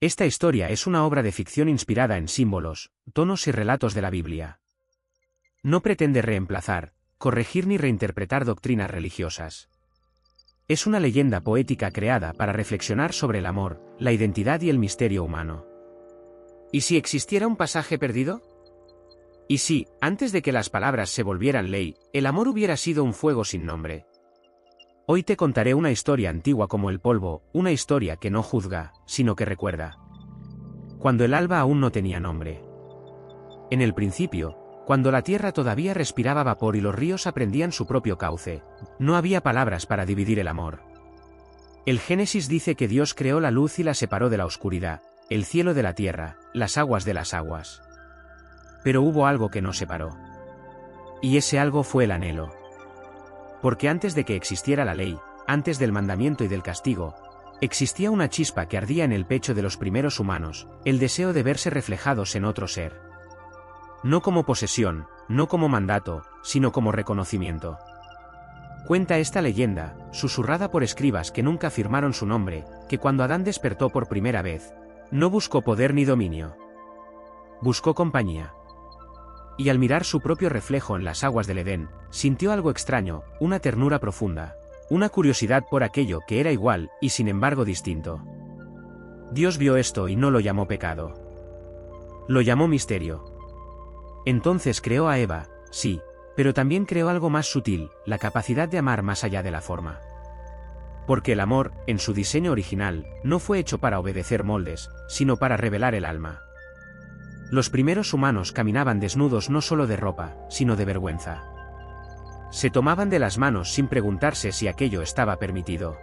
Esta historia es una obra de ficción inspirada en símbolos, tonos y relatos de la Biblia. No pretende reemplazar, corregir ni reinterpretar doctrinas religiosas. Es una leyenda poética creada para reflexionar sobre el amor, la identidad y el misterio humano. ¿Y si existiera un pasaje perdido? ¿Y si, antes de que las palabras se volvieran ley, el amor hubiera sido un fuego sin nombre? Hoy te contaré una historia antigua como el polvo, una historia que no juzga, sino que recuerda. Cuando el alba aún no tenía nombre. En el principio, cuando la tierra todavía respiraba vapor y los ríos aprendían su propio cauce, no había palabras para dividir el amor. El Génesis dice que Dios creó la luz y la separó de la oscuridad, el cielo de la tierra, las aguas de las aguas. Pero hubo algo que nos separó. Y ese algo fue el anhelo. Porque antes de que existiera la ley, antes del mandamiento y del castigo, existía una chispa que ardía en el pecho de los primeros humanos, el deseo de verse reflejados en otro ser. No como posesión, no como mandato, sino como reconocimiento. Cuenta esta leyenda, susurrada por escribas que nunca firmaron su nombre, que cuando Adán despertó por primera vez, no buscó poder ni dominio. Buscó compañía. Y al mirar su propio reflejo en las aguas del Edén, sintió algo extraño, una ternura profunda, una curiosidad por aquello que era igual y sin embargo distinto. Dios vio esto y no lo llamó pecado. Lo llamó misterio. Entonces creó a Eva, sí, pero también creó algo más sutil, la capacidad de amar más allá de la forma. Porque el amor, en su diseño original, no fue hecho para obedecer moldes, sino para revelar el alma. Los primeros humanos caminaban desnudos no solo de ropa, sino de vergüenza. Se tomaban de las manos sin preguntarse si aquello estaba permitido.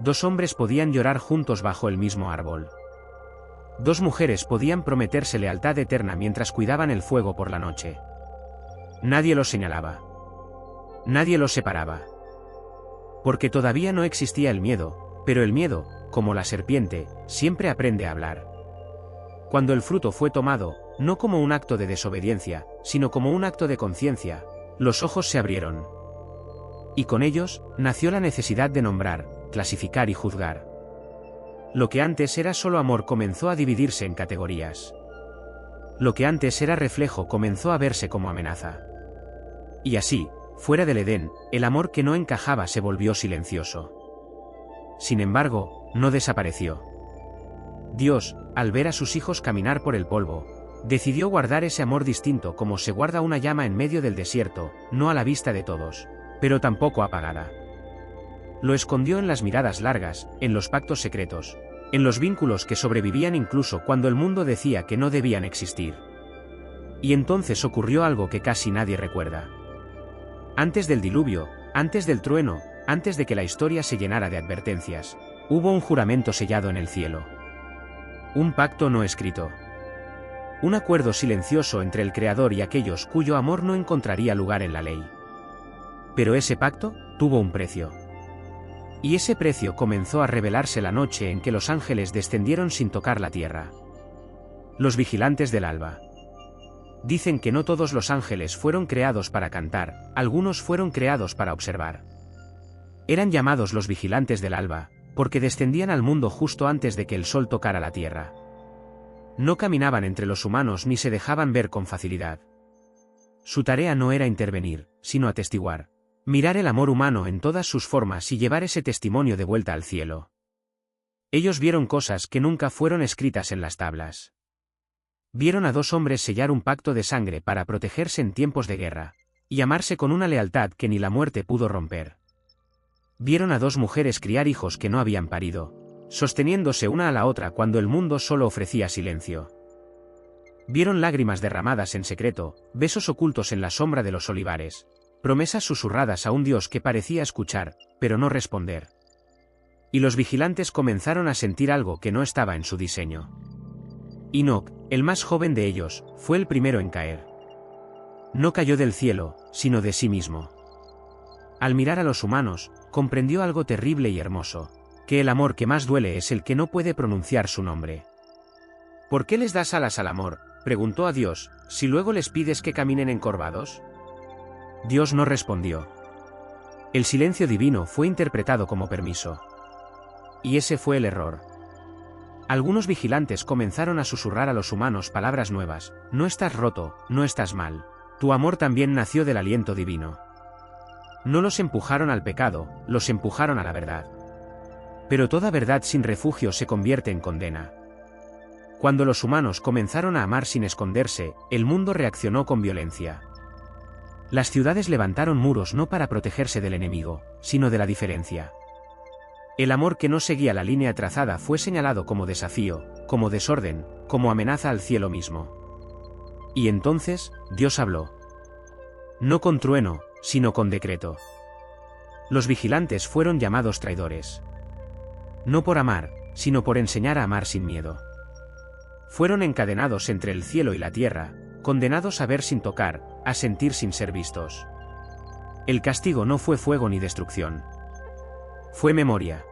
Dos hombres podían llorar juntos bajo el mismo árbol. Dos mujeres podían prometerse lealtad eterna mientras cuidaban el fuego por la noche. Nadie los señalaba. Nadie los separaba. Porque todavía no existía el miedo, pero el miedo, como la serpiente, siempre aprende a hablar. Cuando el fruto fue tomado, no como un acto de desobediencia, sino como un acto de conciencia, los ojos se abrieron. Y con ellos, nació la necesidad de nombrar, clasificar y juzgar. Lo que antes era solo amor comenzó a dividirse en categorías. Lo que antes era reflejo comenzó a verse como amenaza. Y así, fuera del Edén, el amor que no encajaba se volvió silencioso. Sin embargo, no desapareció. Dios, al ver a sus hijos caminar por el polvo, decidió guardar ese amor distinto como se guarda una llama en medio del desierto, no a la vista de todos, pero tampoco apagada. Lo escondió en las miradas largas, en los pactos secretos, en los vínculos que sobrevivían incluso cuando el mundo decía que no debían existir. Y entonces ocurrió algo que casi nadie recuerda. Antes del diluvio, antes del trueno, antes de que la historia se llenara de advertencias, hubo un juramento sellado en el cielo. Un pacto no escrito. Un acuerdo silencioso entre el Creador y aquellos cuyo amor no encontraría lugar en la ley. Pero ese pacto tuvo un precio. Y ese precio comenzó a revelarse la noche en que los ángeles descendieron sin tocar la tierra. Los vigilantes del alba. Dicen que no todos los ángeles fueron creados para cantar, algunos fueron creados para observar. Eran llamados los vigilantes del alba, porque descendían al mundo justo antes de que el sol tocara la tierra. No caminaban entre los humanos ni se dejaban ver con facilidad. Su tarea no era intervenir, sino atestiguar. Mirar el amor humano en todas sus formas y llevar ese testimonio de vuelta al cielo. Ellos vieron cosas que nunca fueron escritas en las tablas. Vieron a dos hombres sellar un pacto de sangre para protegerse en tiempos de guerra, y amarse con una lealtad que ni la muerte pudo romper. Vieron a dos mujeres criar hijos que no habían parido, sosteniéndose una a la otra cuando el mundo solo ofrecía silencio. Vieron lágrimas derramadas en secreto, besos ocultos en la sombra de los olivares, promesas susurradas a un Dios que parecía escuchar, pero no responder. Y los vigilantes comenzaron a sentir algo que no estaba en su diseño. Enoc, el más joven de ellos, fue el primero en caer. No cayó del cielo, sino de sí mismo. Al mirar a los humanos, comprendió algo terrible y hermoso, que el amor que más duele es el que no puede pronunciar su nombre. ¿Por qué les das alas al amor?, preguntó a Dios, si luego les pides que caminen encorvados. Dios no respondió. El silencio divino fue interpretado como permiso. Y ese fue el error. Algunos vigilantes comenzaron a susurrar a los humanos palabras nuevas: no estás roto, no estás mal. Tu amor también nació del aliento divino. No los empujaron al pecado, los empujaron a la verdad. Pero toda verdad sin refugio se convierte en condena. Cuando los humanos comenzaron a amar sin esconderse, el mundo reaccionó con violencia. Las ciudades levantaron muros no para protegerse del enemigo, sino de la diferencia. El amor que no seguía la línea trazada fue señalado como desafío, como desorden, como amenaza al cielo mismo. Y entonces, Dios habló. No con trueno, sino con decreto. Los vigilantes fueron llamados traidores. No por amar, sino por enseñar a amar sin miedo. Fueron encadenados entre el cielo y la tierra, condenados a ver sin tocar, a sentir sin ser vistos. El castigo no fue fuego ni destrucción. Fue memoria.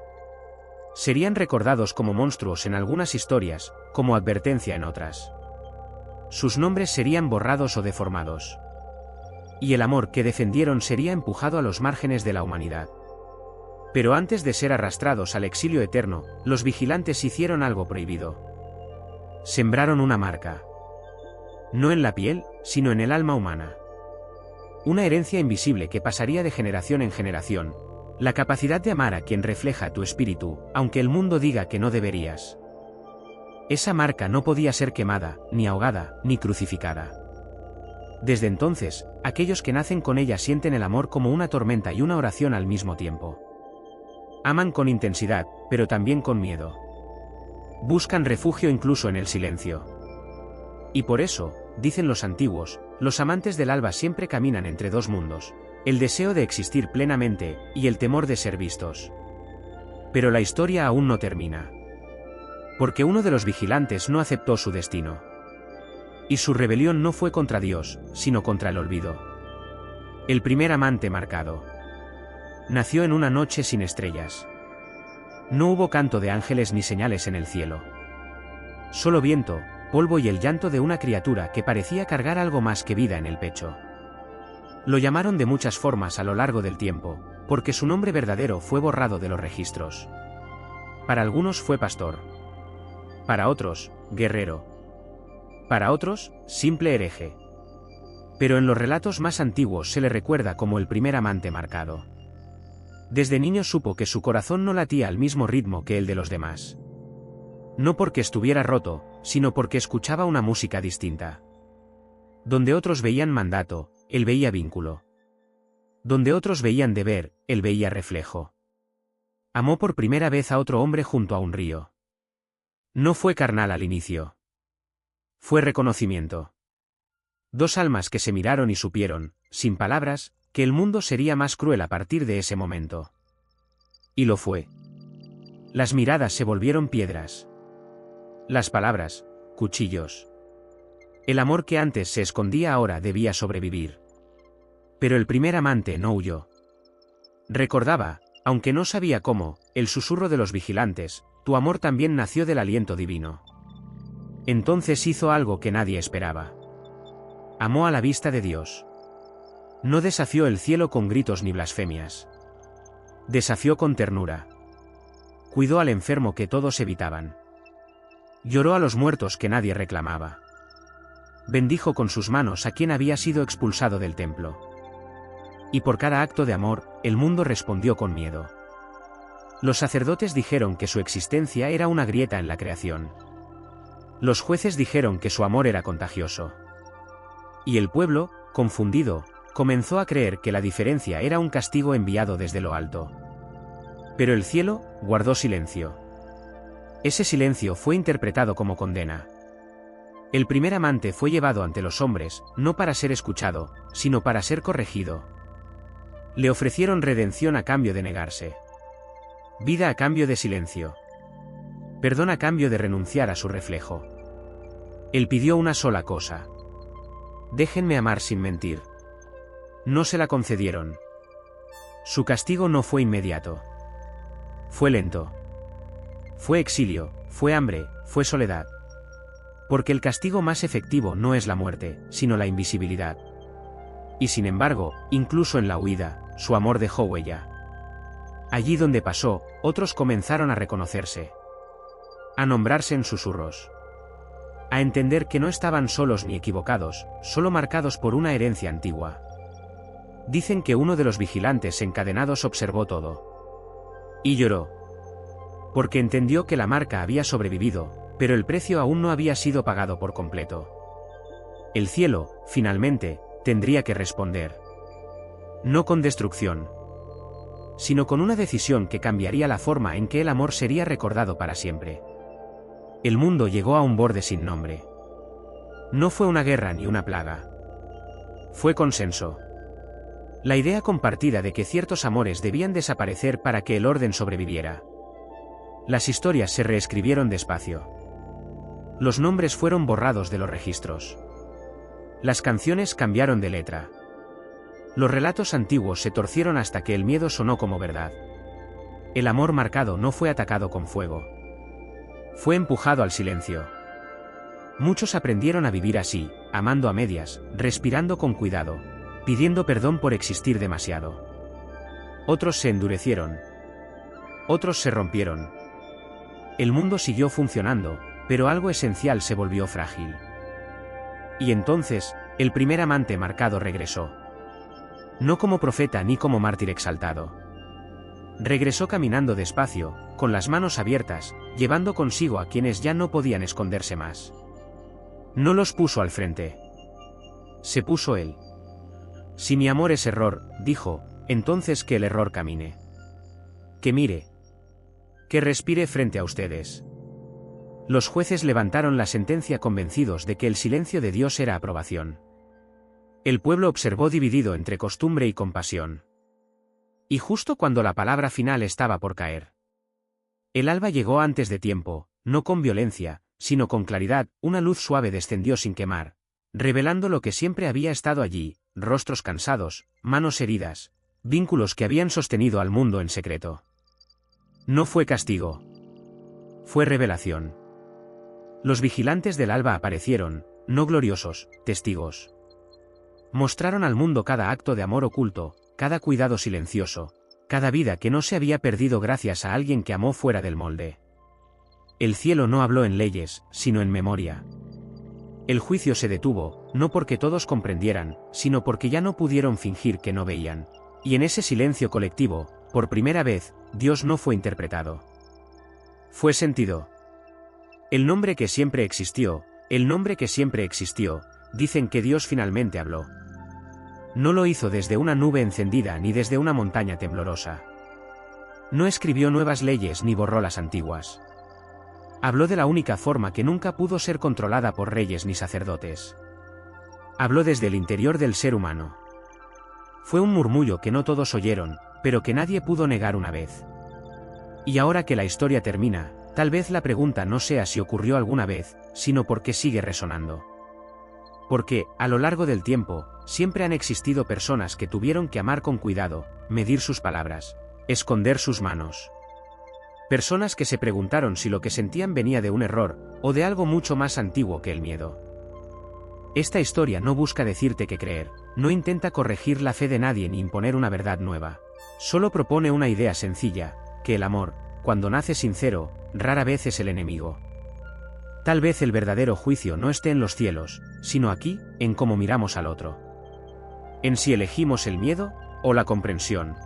Serían recordados como monstruos en algunas historias, como advertencia en otras. Sus nombres serían borrados o deformados. Y el amor que defendieron sería empujado a los márgenes de la humanidad. Pero antes de ser arrastrados al exilio eterno, los vigilantes hicieron algo prohibido. Sembraron una marca. No en la piel, sino en el alma humana. Una herencia invisible que pasaría de generación en generación. La capacidad de amar a quien refleja tu espíritu, aunque el mundo diga que no deberías. Esa marca no podía ser quemada, ni ahogada, ni crucificada. Desde entonces, aquellos que nacen con ella sienten el amor como una tormenta y una oración al mismo tiempo. Aman con intensidad, pero también con miedo. Buscan refugio incluso en el silencio. Y por eso, dicen los antiguos, los amantes del alba siempre caminan entre dos mundos: el deseo de existir plenamente, y el temor de ser vistos. Pero la historia aún no termina. Porque uno de los vigilantes no aceptó su destino. Y su rebelión no fue contra Dios, sino contra el olvido. El primer amante marcado. Nació en una noche sin estrellas. No hubo canto de ángeles ni señales en el cielo. Solo viento, polvo y el llanto de una criatura que parecía cargar algo más que vida en el pecho. Lo llamaron de muchas formas a lo largo del tiempo, porque su nombre verdadero fue borrado de los registros. Para algunos fue pastor. Para otros, guerrero. Para otros, simple hereje. Pero en los relatos más antiguos se le recuerda como el primer amante marcado. Desde niño supo que su corazón no latía al mismo ritmo que el de los demás. No porque estuviera roto, sino porque escuchaba una música distinta. Donde otros veían mandato, él veía vínculo. Donde otros veían deber, él veía reflejo. Amó por primera vez a otro hombre junto a un río. No fue carnal al inicio. Fue reconocimiento. Dos almas que se miraron y supieron, sin palabras, que el mundo sería más cruel a partir de ese momento. Y lo fue. Las miradas se volvieron piedras. Las palabras, cuchillos. El amor que antes se escondía ahora debía sobrevivir. Pero el primer amante no huyó. Recordaba, aunque no sabía cómo, el susurro de los vigilantes: tu amor también nació del aliento divino. Entonces hizo algo que nadie esperaba. Amó a la vista de Dios. No desafió el cielo con gritos ni blasfemias. Desafió con ternura. Cuidó al enfermo que todos evitaban. Lloró a los muertos que nadie reclamaba. Bendijo con sus manos a quien había sido expulsado del templo. Y por cada acto de amor, el mundo respondió con miedo. Los sacerdotes dijeron que su existencia era una grieta en la creación. Los jueces dijeron que su amor era contagioso. Y el pueblo, confundido, comenzó a creer que la diferencia era un castigo enviado desde lo alto. Pero el cielo guardó silencio. Ese silencio fue interpretado como condena. El primer amante fue llevado ante los hombres, no para ser escuchado, sino para ser corregido. Le ofrecieron redención a cambio de negarse. Vida a cambio de silencio. Perdón a cambio de renunciar a su reflejo. Él pidió una sola cosa: déjenme amar sin mentir. No se la concedieron. Su castigo no fue inmediato. Fue lento. Fue exilio, fue hambre, fue soledad. Porque el castigo más efectivo no es la muerte, sino la invisibilidad. Y sin embargo, incluso en la huida, su amor dejó huella. Allí donde pasó, otros comenzaron a reconocerse. a nombrarse en susurros, a entender que no estaban solos ni equivocados, solo marcados por una herencia antigua. Dicen que uno de los vigilantes encadenados observó todo. Y lloró. Porque entendió que la marca había sobrevivido, pero el precio aún no había sido pagado por completo. El cielo, finalmente, tendría que responder. No con destrucción, sino con una decisión que cambiaría la forma en que el amor sería recordado para siempre. El mundo llegó a un borde sin nombre. No fue una guerra ni una plaga. Fue consenso. La idea compartida de que ciertos amores debían desaparecer para que el orden sobreviviera. Las historias se reescribieron despacio. Los nombres fueron borrados de los registros. Las canciones cambiaron de letra. Los relatos antiguos se torcieron hasta que el miedo sonó como verdad. El amor marcado no fue atacado con fuego. Fue empujado al silencio. Muchos aprendieron a vivir así, amando a medias, respirando con cuidado, pidiendo perdón por existir demasiado. Otros se endurecieron. Otros se rompieron. El mundo siguió funcionando, pero algo esencial se volvió frágil. Y entonces, el primer amante marcado regresó. No como profeta ni como mártir exaltado. Regresó caminando despacio, con las manos abiertas, llevando consigo a quienes ya no podían esconderse más. No los puso al frente. Se puso él. Si mi amor es error, dijo, entonces que el error camine. Que mire. Que respire frente a ustedes. Los jueces levantaron la sentencia convencidos de que el silencio de Dios era aprobación. El pueblo observó dividido entre costumbre y compasión. Y justo cuando la palabra final estaba por caer. El alba llegó antes de tiempo, no con violencia, sino con claridad, una luz suave descendió sin quemar, revelando lo que siempre había estado allí, rostros cansados, manos heridas, vínculos que habían sostenido al mundo en secreto. No fue castigo. Fue revelación. Los vigilantes del alba aparecieron, no gloriosos, testigos. Mostraron al mundo cada acto de amor oculto, cada cuidado silencioso, cada vida que no se había perdido gracias a alguien que amó fuera del molde. El cielo no habló en leyes, sino en memoria. El juicio se detuvo, no porque todos comprendieran, sino porque ya no pudieron fingir que no veían. Y en ese silencio colectivo, por primera vez, Dios no fue interpretado. Fue sentido. El nombre que siempre existió, el nombre que siempre existió, dicen que Dios finalmente habló. No lo hizo desde una nube encendida ni desde una montaña temblorosa. No escribió nuevas leyes ni borró las antiguas. Habló de la única forma que nunca pudo ser controlada por reyes ni sacerdotes. Habló desde el interior del ser humano. Fue un murmullo que no todos oyeron, pero que nadie pudo negar una vez. Y ahora que la historia termina, tal vez la pregunta no sea si ocurrió alguna vez, sino por qué sigue resonando. Porque, a lo largo del tiempo, siempre han existido personas que tuvieron que amar con cuidado, medir sus palabras, esconder sus manos. Personas que se preguntaron si lo que sentían venía de un error, o de algo mucho más antiguo que el miedo. Esta historia no busca decirte qué creer, no intenta corregir la fe de nadie ni imponer una verdad nueva. Solo propone una idea sencilla, que el amor, cuando nace sincero, rara vez es el enemigo. Tal vez el verdadero juicio no esté en los cielos, sino aquí, en cómo miramos al otro. En si elegimos el miedo, o la comprensión.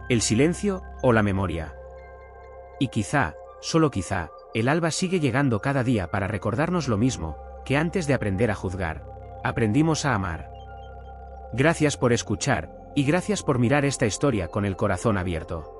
El silencio, o la memoria. Y quizá, solo quizá, el alba sigue llegando cada día para recordarnos lo mismo, que antes de aprender a juzgar, aprendimos a amar. Gracias por escuchar, y gracias por mirar esta historia con el corazón abierto.